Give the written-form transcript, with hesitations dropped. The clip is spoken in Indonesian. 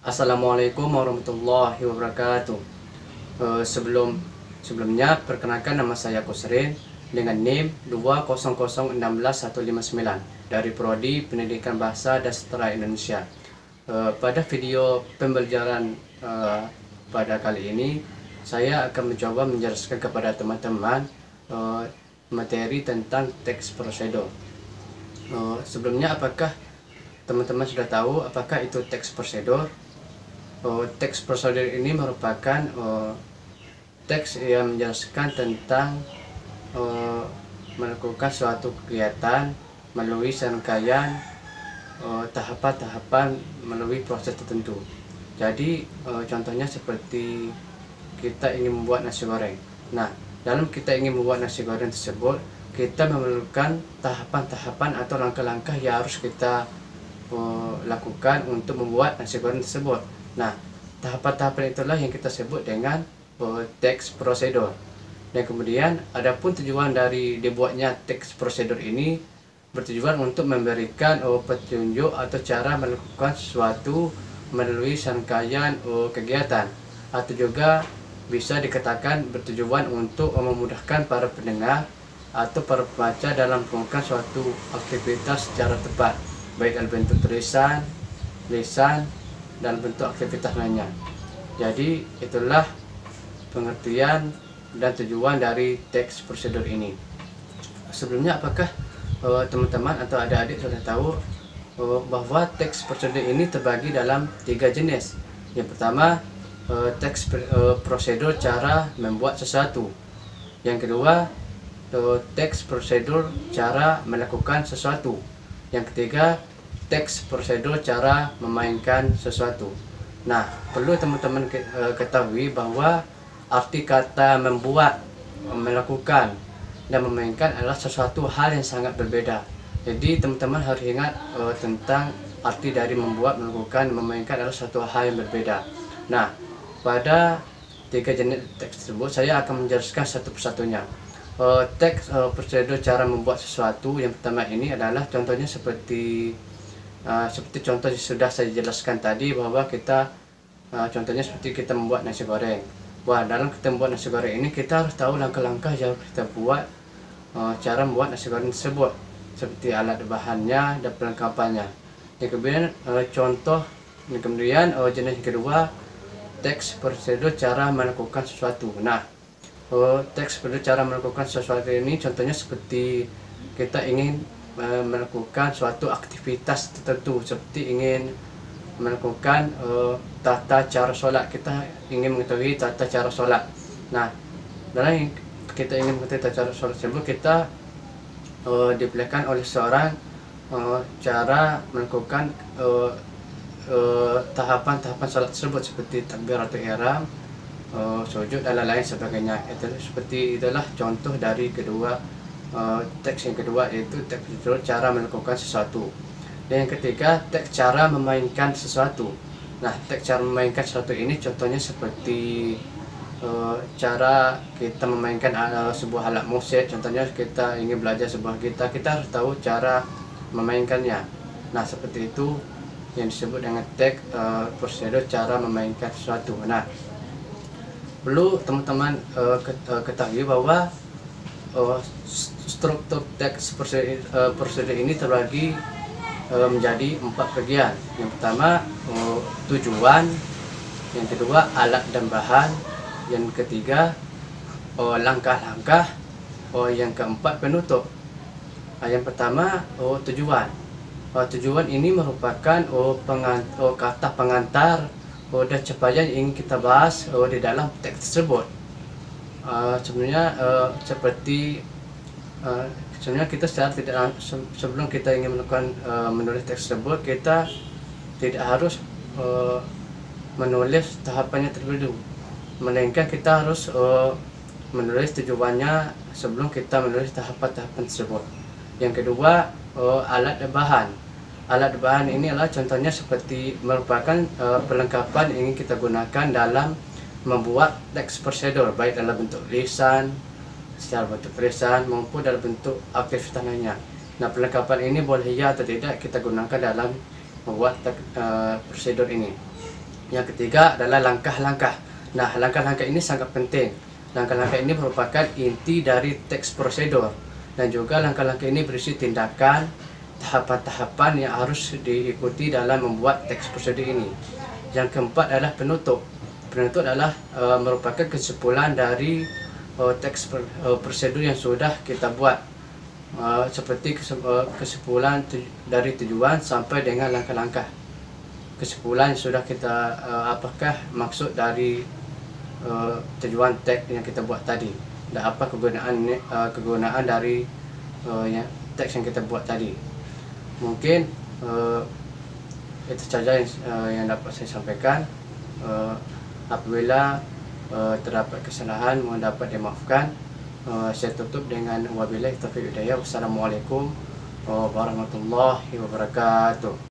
Assalamualaikum warahmatullahi wabarakatuh. Sebelumnya perkenalkan, nama saya Kusrin dengan NIM 200161159 dari Prodi Pendidikan Bahasa dan Sastra Indonesia. Pada video pembelajaran pada kali ini, saya akan mencoba menjelaskan kepada teman-teman materi tentang teks prosedur. Sebelumnya, apakah teman-teman sudah tahu apakah itu teks prosedur? Teks prosedur ini merupakan teks yang menjelaskan tentang melakukan suatu kegiatan melalui serangkaian tahapan-tahapan melalui proses tertentu. Jadi contohnya seperti kita ingin membuat nasi goreng. Nah, dalam kita ingin membuat nasi goreng tersebut, kita memerlukan tahapan-tahapan atau langkah-langkah yang harus kita lakukan untuk membuat nasi goreng tersebut. Nah, tahapan-tahapan itulah yang kita sebut dengan teks prosedur. Dan kemudian adapun tujuan dari dibuatnya teks prosedur ini bertujuan untuk memberikan petunjuk atau cara melakukan sesuatu melalui serangkaian kegiatan, atau juga bisa dikatakan bertujuan untuk memudahkan para pendengar atau para pembaca dalam melakukan suatu aktivitas secara tepat, baik dalam bentuk tulisan, lisan, dalam bentuk aktivitas lainnya. Jadi itulah pengertian dan tujuan dari teks prosedur ini. Sebelumnya, apakah teman-teman atau adik-adik sudah tahu bahwa teks prosedur ini terbagi dalam 3 jenis. Yang pertama, teks prosedur cara membuat sesuatu. Yang kedua, teks prosedur cara melakukan sesuatu. Yang ketiga, teks prosedur cara memainkan sesuatu. Nah, perlu teman-teman ketahui bahwa arti kata membuat, melakukan, dan memainkan adalah sesuatu hal yang sangat berbeda. Jadi teman-teman harus ingat tentang arti dari membuat, melakukan, dan memainkan adalah suatu hal yang berbeda. Nah, pada 3 jenis teks tersebut saya akan menjelaskan satu persatunya. Teks prosedur cara membuat sesuatu yang pertama ini adalah contohnya seperti contoh yang sudah saya jelaskan tadi, bahwa kita contohnya seperti kita membuat nasi goreng. Wah, dalam kita membuat nasi goreng ini kita harus tahu langkah-langkah yang harus kita buat, cara membuat nasi goreng tersebut, seperti alat bahannya dan perlengkapannya. Yang kemudian jenis yang kedua, teks prosedur cara melakukan sesuatu. Nah, teks prosedur cara melakukan sesuatu ini contohnya seperti kita ingin melakukan suatu aktivitas tertentu, seperti ingin melakukan tata cara sholat. Kita ingin mengetahui tata cara sholat. Nah, dalam kita ingin mengetahui tata cara sholat tersebut, kita diberikan oleh seorang cara melakukan tahapan-tahapan sholat tersebut, seperti takbiratul ihram, sujud dan lain-lain sebagainya. Itulah contoh dari teks yang kedua, yaitu teks prosedur cara melakukan sesuatu. Dan yang ketiga, teks cara memainkan sesuatu. Nah, teks cara memainkan sesuatu ini contohnya seperti cara kita memainkan sebuah alat musik. Contohnya kita ingin belajar sebuah gitar, kita harus tahu cara memainkannya. Nah, seperti itu yang disebut dengan teks prosedur cara memainkan sesuatu. Nah, perlu teman-teman ketahui bahwa struktur teks prosedur ini terbagi menjadi 4 bagian. Yang pertama, tujuan. Yang kedua, alat dan bahan. Yang ketiga, langkah-langkah. Yang keempat, penutup. Yang pertama, tujuan. Tujuan ini merupakan kata pengantar dan capaian yang ingin kita bahas di dalam teks tersebut. Sebenarnya kita secara tidak, sebelum kita ingin melakukan menulis teks tersebut, kita tidak harus menulis tahapannya terlebih dahulu, melainkan kita harus menulis tujuannya sebelum kita menulis tahapan-tahapan tersebut. Yang kedua, alat dan bahan. Alat dan bahan ini adalah contohnya seperti merupakan perlengkapan yang ingin kita gunakan dalam membuat teks prosedur, baik dalam bentuk lisan, secara bentuk tulisan, maupun dalam bentuk aktivitas lainnya. Nah, perlengkapan ini boleh ya atau tidak kita gunakan dalam membuat prosedur ini. Yang ketiga adalah langkah-langkah. Nah, langkah-langkah ini sangat penting. Langkah-langkah ini merupakan inti dari teks prosedur, dan juga langkah-langkah ini berisi tindakan, tahapan-tahapan yang harus diikuti dalam membuat teks prosedur ini. Yang keempat adalah penutup. Penutup adalah merupakan kesimpulan dari teks prosedur yang sudah kita buat, seperti kesimpulan dari tujuan sampai dengan langkah-langkah. Kesimpulan sudah kita apakah maksud dari tujuan teks yang kita buat tadi, dan apa kegunaan dari teks yang kita buat tadi. Mungkin itu saja yang dapat saya sampaikan. Apabila terdapat kesalahan, mohon dapat dimaafkan. Saya tutup dengan wabillahi taufiq hidayah. Wassalamualaikum warahmatullahi wabarakatuh.